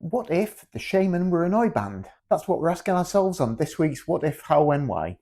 What if the Shamen were an oi band? That's what we're asking ourselves on this week's What If, How, When, Why.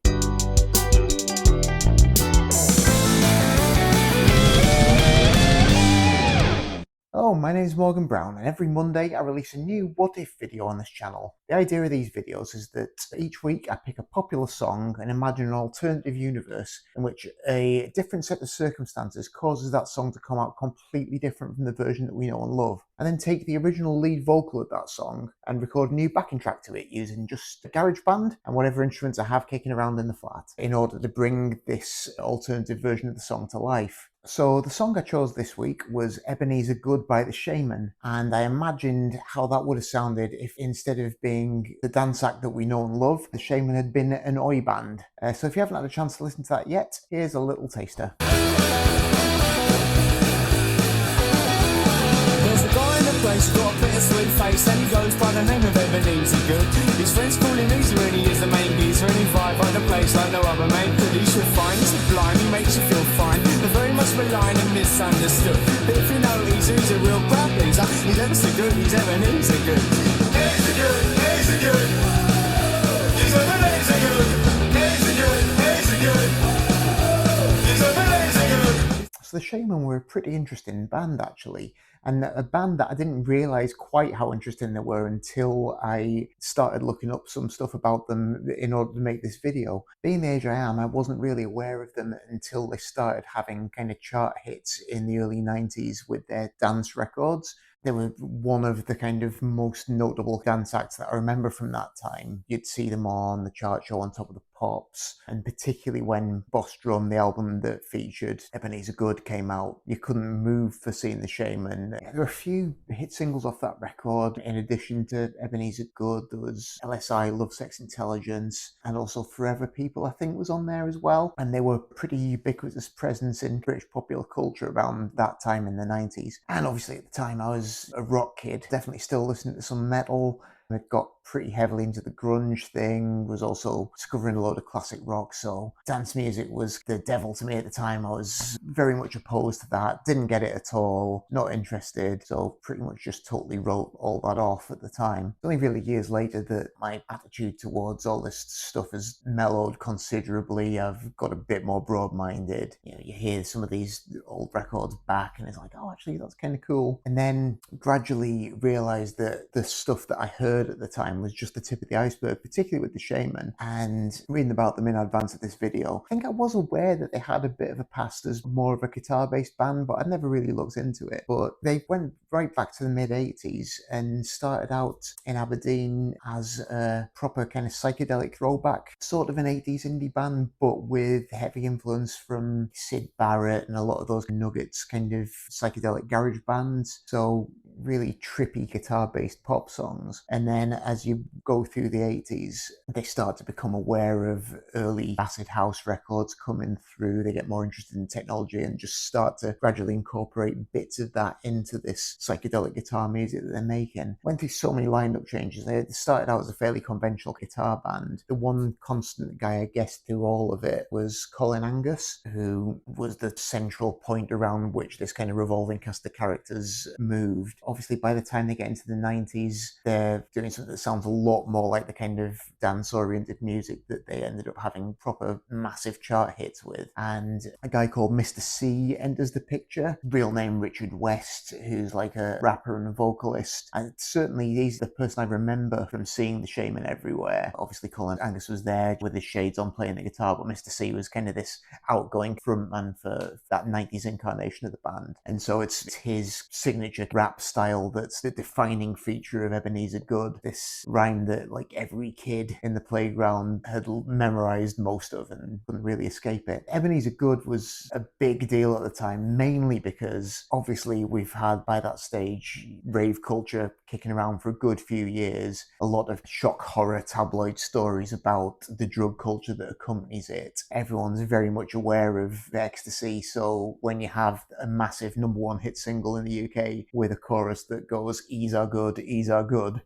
Hello, my name is Morgan Brown, and every Monday I release a new What If video on this channel. The idea of these videos is that each week I pick a popular song and imagine an alternative universe in which a different set of circumstances causes that song to come out completely different from the version that we know and love, and then take the original lead vocal of that song and record a new backing track to it using just a garage band and whatever instruments I have kicking around in the flat in order to bring this alternative version of the song to life. So the song I chose this week was Ebeneezer Goode by the Shamen, and I imagined how that would have sounded if instead of being the dance act that we know and love, the Shamen had been an oi band. So if you haven't had a chance to listen to that yet, here's a little taster. He's got a bit of sweet face and he goes by the name of Ebeneezer Goode. His friends call him Easy when he is the main geezer, and he vibe by the place like no other mate that he should find. He's sublime, he makes you feel fine. They're very much maligned and misunderstood, but if you know he's a real crowd pleaser, he's ever so good, he's Ebeneezer Goode. Ebeneezer Goode, Ebeneezer Goode, he's Ebeneezer Goode, Ebeneezer Goode, Ebeneezer Goode, he's Ebeneezer Goode. So the Shamen were a pretty interesting band actually, and a band that I didn't realise quite how interesting they were until I started looking up some stuff about them in order to make this video. Being the age I am, I wasn't really aware of them until they started having kind of chart hits in the early 90s with their dance records. They were one of the kind of most notable dance acts that I remember from that time. You'd see them on the chart show on Top of the Pops, and particularly when Boss Drum, the album that featured Ebeneezer Goode, came out, you couldn't move for seeing the Shamen. There were a few hit singles off that record. In addition to Ebeneezer Goode, there was LSI, Love, Sex, Intelligence, and also Forever People, I think, was on there as well. And they were a pretty ubiquitous presence in British popular culture around that time in the 90s. And obviously at the time I was a rock kid, definitely still listening to some metal. I got pretty heavily into the grunge thing, was also discovering a load of classic rock, so dance music was the devil to me at the time. I was very much opposed to that, didn't get it at all, not interested, so pretty much just totally wrote all that off at the time. It's only really years later that my attitude towards all this stuff has mellowed considerably. I've got a bit more broad-minded. You know, you hear some of these old records back and it's like, oh, actually that's kind of cool. And then gradually realised that the stuff that I heard at the time was just the tip of the iceberg, particularly with the Shamen. And reading about them in advance of this video, I think I was aware that they had a bit of a past as more of a guitar-based band, but I'd never really looked into it. But they went right back to the mid-80s and started out in Aberdeen as a proper kind of psychedelic throwback, sort of an 80s indie band, but with heavy influence from Syd Barrett and a lot of those Nuggets kind of psychedelic garage bands. So really trippy guitar-based pop songs. And then as you go through the 80s, they start to become aware of early acid house records coming through. They get more interested in technology and just start to gradually incorporate bits of that into this psychedelic guitar music that they're making. Went through so many lineup changes. They started out as a fairly conventional guitar band. The one constant guy I guessed through all of it was Colin Angus, who was the central point around which this kind of revolving cast of characters moved. Obviously, by the time they get into the 90s, they're doing something that sounds a lot more like the kind of dance-oriented music that they ended up having proper massive chart hits with. And a guy called Mr. C enters the picture. Real name Richard West, who's like a rapper and a vocalist. And certainly he's the person I remember from seeing the Shamen everywhere. Obviously, Colin Angus was there with his shades on playing the guitar, but Mr. C was kind of this outgoing frontman for that 90s incarnation of the band. And so it's his signature rap style that's the defining feature of Ebeneezer Goode. This rhyme that like every kid in the playground had memorized most of and couldn't really escape it. Ebeneezer Goode was a big deal at the time, mainly because obviously we've had by that stage rave culture kicking around for a good few years, a lot of shock horror tabloid stories about the drug culture that accompanies it. Everyone's very much aware of ecstasy, so when you have a massive #1 hit single in the UK with a chorus that goes "Ease are good,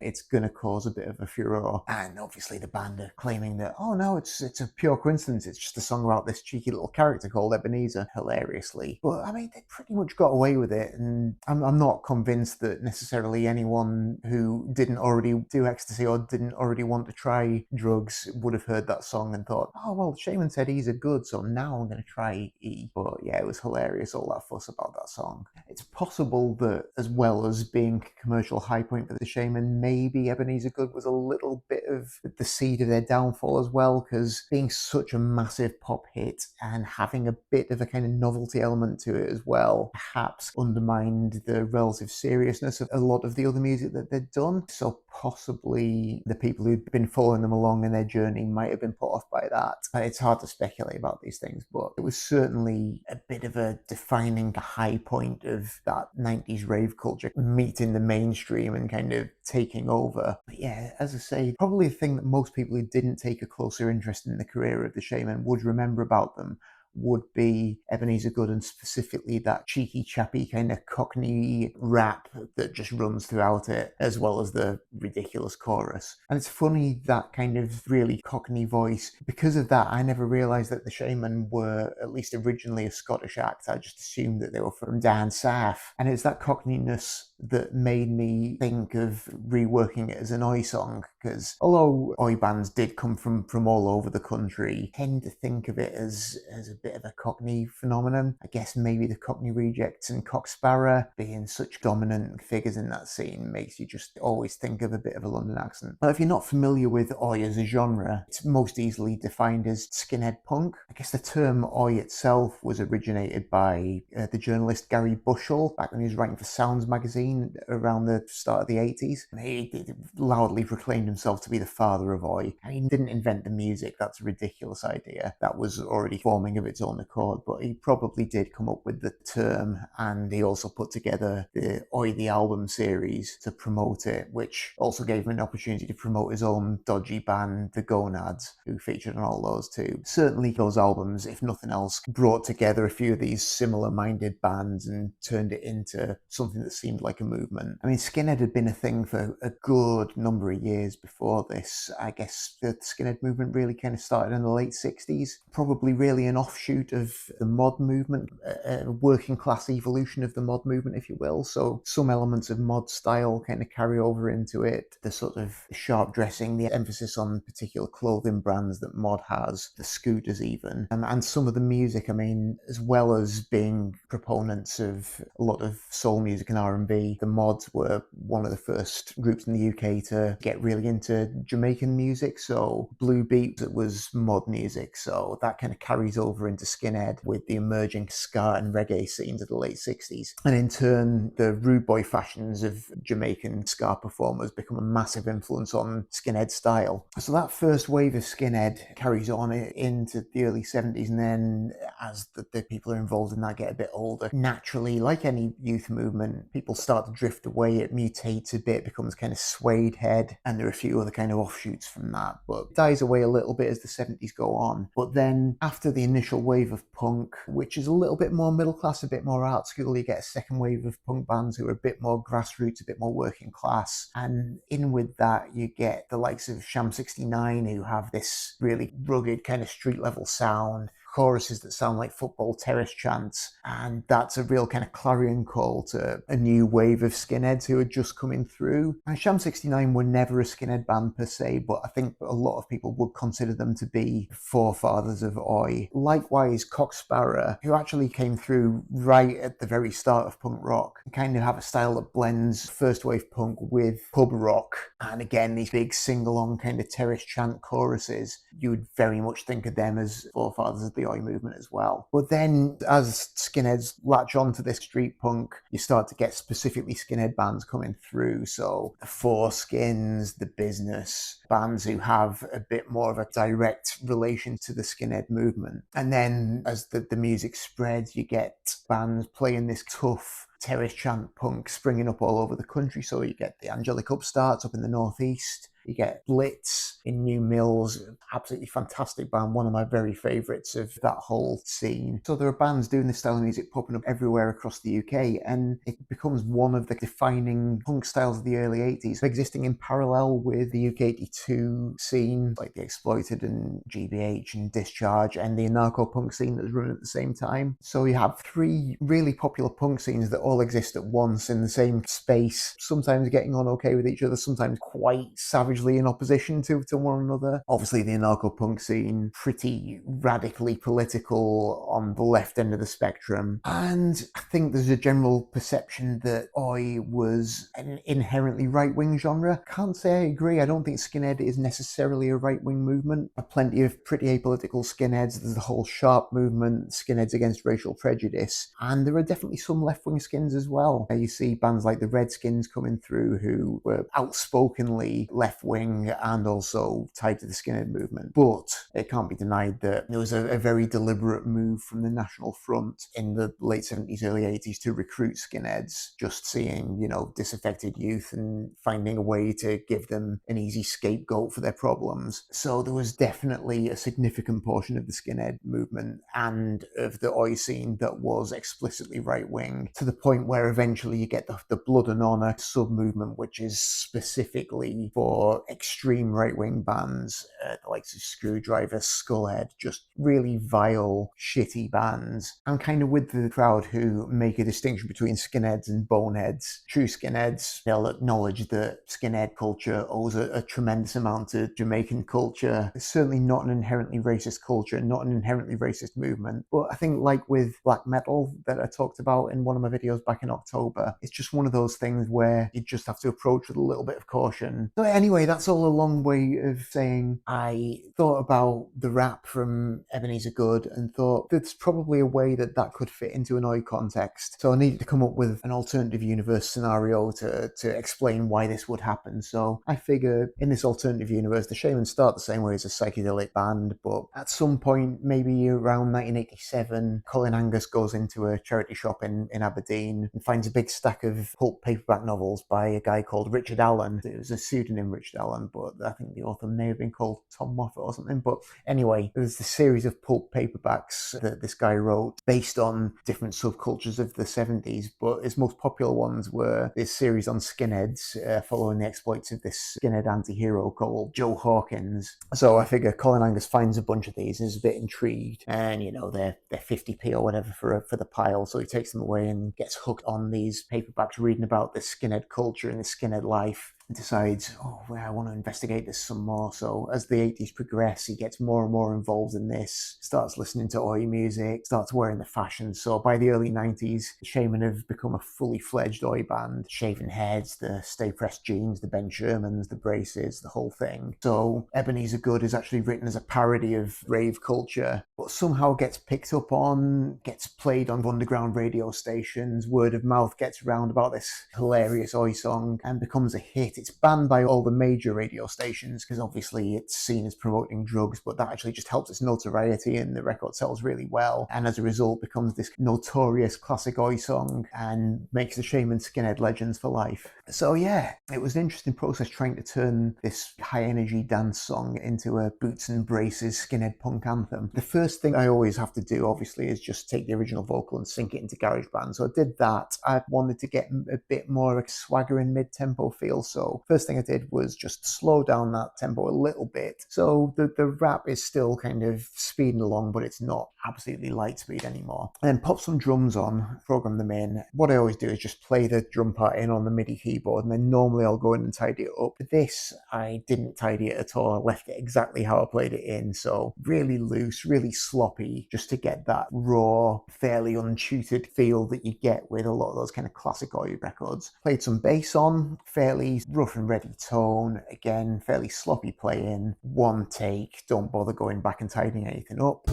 it's gonna cause a bit of a furore. And obviously the band are claiming that, oh no, it's a pure coincidence, it's just a song about this cheeky little character called Ebeneezer, hilariously. But I mean, they pretty much got away with it, and I'm not convinced that necessarily anyone anyone who didn't already do ecstasy or didn't already want to try drugs would have heard that song and thought, oh, well, Shaman said E's are good, so now I'm going to try E. But yeah, it was hilarious, all that fuss about that song. It's possible that, as well as being a commercial high point for the Shaman, maybe Ebeneezer Goode was a little bit of the seed of their downfall as well, because being such a massive pop hit and having a bit of a kind of novelty element to it as well perhaps undermined the relative seriousness of a lot of the other music that they'd done. So possibly the people who'd been following them along in their journey might have been put off by that. It's hard to speculate about these things, but it was certainly a bit of a defining high point of that 90s rave culture meeting the mainstream and kind of taking over. But yeah, as I say, probably the thing that most people who didn't take a closer interest in the career of the Shamen would remember about them would be Ebeneezer Goode, and specifically that cheeky, chappy kind of Cockney rap that just runs throughout it, as well as the ridiculous chorus. And it's funny, that kind of really Cockney voice. Because of that, I never realised that the Shamen were at least originally a Scottish act. I just assumed that they were from down south. And it's that Cockneyness that made me think of reworking it as an Oi song, because although Oi bands did come from all over the country, I tend to think of it as a bit of a Cockney phenomenon. I guess maybe the Cockney Rejects and Cocksparrow being such dominant figures in that scene makes you just always think of a bit of a London accent. But if you're not familiar with Oi as a genre, it's most easily defined as skinhead punk. I guess the term Oi itself was originated by the journalist Gary Bushell back when he was writing for Sounds magazine around the start of the 80s. He loudly proclaimed himself to be the father of Oi. And he didn't invent the music, that's a ridiculous idea. That was already forming of its own accord, but he probably did come up with the term, and he also put together the Oi the Album series to promote it, which also gave him an opportunity to promote his own dodgy band, the Gonads, who featured on all those too. Certainly those albums, if nothing else, brought together a few of these similar-minded bands and turned it into something that seemed like a movement. I mean, Skinhead had been a thing for a good number of years before this. I guess the Skinhead movement really kind of started in the late 60s, probably really an offshoot of the mod movement, a working class evolution of the mod movement, if you will. So some elements of mod style kind of carry over into it. The sort of sharp dressing, the emphasis on particular clothing brands that mod has, the scooters even, and some of the music. I mean, as well as being proponents of a lot of soul music and R&B, the mods were one of the first groups in the UK to get really into Jamaican music. So Blue Beat was mod music, so that kind of carries over into Skinhead with the emerging ska and reggae scenes of the late 60s. And in turn, the rude boy fashions of Jamaican ska performers become a massive influence on Skinhead style. So that first wave of Skinhead carries on into the early 70s, and then as the people who are involved in that get a bit older, naturally, like any youth movement, people start to drift away. It mutates a bit, becomes kind of Suede Head, and there are a few other kind of offshoots from that, but it dies away a little bit as the 70s go on. But then after the initial wave of punk, which is a little bit more middle class, a bit more art school, you get a second wave of punk bands who are a bit more grassroots, a bit more working class, and in with that you get the likes of Sham 69, who have this really rugged kind of street level sound, choruses that sound like football terrace chants, and that's a real kind of clarion call to a new wave of skinheads who are just coming through. And Sham 69 were never a skinhead band per se, but I think a lot of people would consider them to be forefathers of Oi. Likewise, Cocksparrow, who actually came through right at the very start of punk rock, kind of have a style that blends first wave punk with pub rock, and again these big sing-along kind of terrace chant choruses. You would very much think of them as forefathers of the Oi movement as well. But then as skinheads latch onto this street punk, you start to get specifically skinhead bands coming through. So the Foreskins, the Business, bands who have a bit more of a direct relation to the skinhead movement. And then as the music spreads, you get bands playing this tough terrace chant punk springing up all over the country. So you get the Angelic Upstarts up in the northeast, You get Blitz in New Mills, absolutely fantastic band, one of my very favourites of that whole scene. So there are bands doing this style of music popping up everywhere across the UK, and it becomes one of the defining punk styles of the early 80s, existing in parallel with the UK 82 scene, like The Exploited and GBH and Discharge, and the anarcho-punk scene that was running at the same time. So you have three really popular punk scenes that all exist at once in the same space, sometimes getting on okay with each other, sometimes quite savagely in opposition to one another. Obviously the anarcho-punk scene, pretty radically political on the left end of the spectrum, and I think there's a general perception that Oi was an inherently right-wing genre. Can't say I agree. I don't think Skinhead is necessarily a right-wing movement. There are plenty of pretty apolitical skinheads. There's the whole Sharp movement, Skinheads Against Racial Prejudice, and there are definitely some left-wing skins as well. You see bands like the Redskins coming through who were outspokenly left-wing and also tied to the skinhead movement. But it can't be denied that there was a very deliberate move from the National Front in the late 70s, early 80s to recruit skinheads, just seeing, disaffected youth and finding a way to give them an easy scapegoat for their problems. So there was definitely a significant portion of the skinhead movement and of the Oi scene that was explicitly right-wing, to the point where eventually you get the Blood and Honor sub-movement, which is specifically for extreme right-wing bands, the likes of Screwdriver, Skullhead, just really vile, shitty bands. I'm kind of with the crowd who make a distinction between skinheads and boneheads. True skinheads, they'll acknowledge that skinhead culture owes a tremendous amount to Jamaican culture. It's certainly not an inherently racist culture, not an inherently racist movement. But I think, like with black metal that I talked about in one of my videos back in October, it's just one of those things where you just have to approach with a little bit of caution. So anyway, that's all a long way of saying I thought about the rap from Ebeneezer Goode and thought there's probably a way that could fit into an Oi context. So I needed to come up with an alternative universe scenario to explain why this would happen. So I figure in this alternative universe, the Shamen start the same way as a psychedelic band, but at some point, maybe around 1987, Colin Angus goes into a charity shop in Aberdeen and finds a big stack of pulp paperback novels by a guy called Richard Allen. It was a pseudonym, Richard Allen, but I think the author may have been called Tom Moffat or something. But anyway, there's a series of pulp paperbacks that this guy wrote based on different subcultures of the 70s, but his most popular ones were this series on skinheads, following the exploits of this skinhead anti-hero called Joe Hawkins. So I figure Colin Angus finds a bunch of these, is a bit intrigued, and they're 50p or whatever for the pile, so he takes them away and gets hooked on these paperbacks reading about the skinhead culture and the skinhead life. Decides, I want to investigate this some more. So as the 80s progress, he gets more and more involved in this, starts listening to Oi music, starts wearing the fashion. So by the early 90s, Shamen have become a fully fledged Oi band. Shaven heads, the stay pressed jeans, the Ben Shermans, the braces, the whole thing. So Ebeneezer Goode is actually written as a parody of rave culture, but somehow gets picked up on, gets played on underground radio stations, word of mouth gets around about this hilarious Oi song and becomes a hit. It's banned by all the major radio stations because obviously it's seen as promoting drugs, but that actually just helps its notoriety and the record sells really well. And as a result, becomes this notorious classic Oi song and makes the Shamen skinhead legends for life. So yeah, it was an interesting process trying to turn this high energy dance song into a boots and braces skinhead punk anthem. The first thing I always have to do, obviously, is just take the original vocal and sync it into GarageBand. So I did that. I wanted to get a bit more of a swaggering mid-tempo feel, so first thing I did was just slow down that tempo a little bit. So the rap is still kind of speeding along, but it's not absolutely light speed anymore. And then pop some drums on, program them in. What I always do is just play the drum part in on the MIDI keyboard, and then normally I'll go in and tidy it up. For this, I didn't tidy it at all. I left it exactly how I played it in. So really loose, really sloppy, just to get that raw, fairly untutored feel that you get with a lot of those kind of classic Oi records. Played some bass on, fairly rough and ready tone, again fairly sloppy playing, one take, don't bother going back and tidying anything up.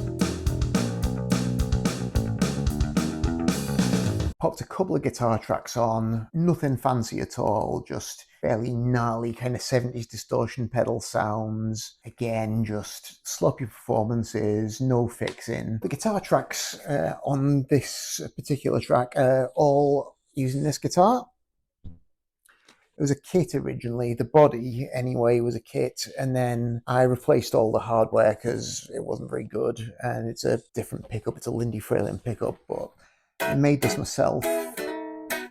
Popped a couple of guitar tracks on, nothing fancy at all, just fairly gnarly kind of 70s distortion pedal sounds. Again, just sloppy performances, no fixing. The guitar tracks on this particular track are all using this guitar. It was a kit originally. The body, anyway, was a kit, and then I replaced all the hardware because it wasn't very good. And it's a different pickup. It's a Lindy Fralin pickup, but I made this myself.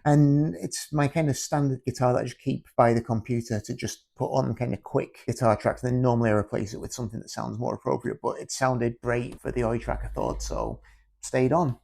And it's my kind of standard guitar that I just keep by the computer to just put on kind of quick guitar tracks. Then normally I replace it with something that sounds more appropriate, but it sounded great for the oi track, I thought, so stayed on.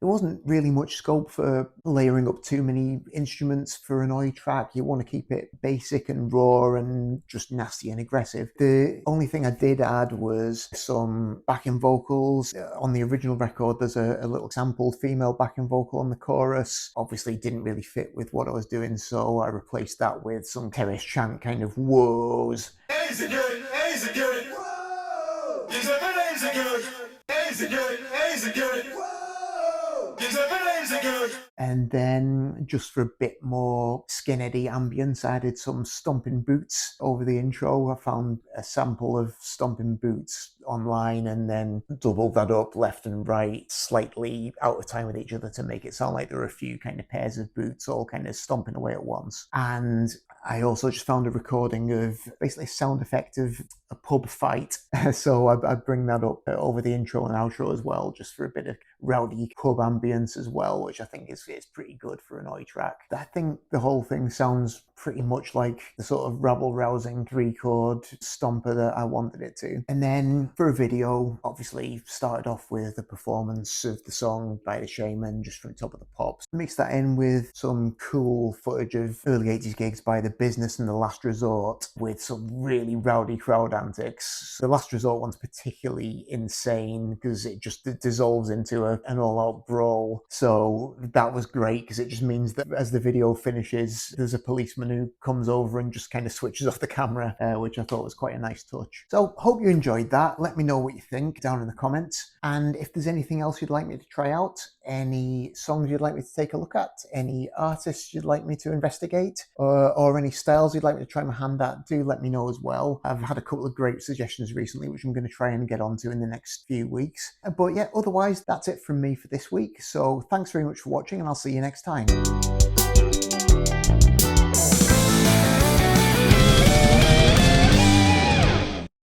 There wasn't really much scope for layering up too many instruments for an oi track. You want to keep it basic and raw and just nasty and aggressive. The only thing I did add was some backing vocals. On the original record, there's a little sampled female backing vocal on the chorus. Obviously didn't really fit with what I was doing, so I replaced that with some terrace chant kind of woes. Ebeneezer Goode, Ebeneezer Goode, whoa! He's Ebeneezer Goode, Ebeneezer Goode, Ebeneezer Goode, whoa! He's Ebeneezer Goode. And then, just for a bit more skinheady ambience, I added some stomping boots over the intro. I found a sample of stomping boots online and then doubled that up left and right, slightly out of time with each other to make it sound like there were a few kind of pairs of boots all kind of stomping away at once. And I also just found a recording of basically a sound effect of a pub fight. So I bring that up over the intro and outro as well, just for a bit of rowdy pub ambience as well, which I think is pretty good for an oi track. I think the whole thing sounds pretty much like the sort of rabble-rousing 3-chord stomper that I wanted it to. And then for a video, obviously started off with the performance of the song by the Shamen, just from Top of the Pops. Mixed that in with some cool footage of early 80s gigs by The Business and The Last Resort, with some really rowdy crowd antics. The Last Resort one's particularly insane because it just dissolves into an all-out brawl. So that was great because it just means that as the video finishes, there's a policeman who comes over and just kind of switches off the camera, which I thought was quite a nice touch. So hope you enjoyed that. Let me know what you think down in the comments. And if there's anything else you'd like me to try out, any songs you'd like me to take a look at, any artists you'd like me to investigate, or any styles you'd like me to try my hand at, do let me know as well. I've had a couple of great suggestions recently, which I'm going to try and get onto in the next few weeks. But yeah, otherwise, that's it from me for this week. So thanks very much for watching, and I'll see you next time.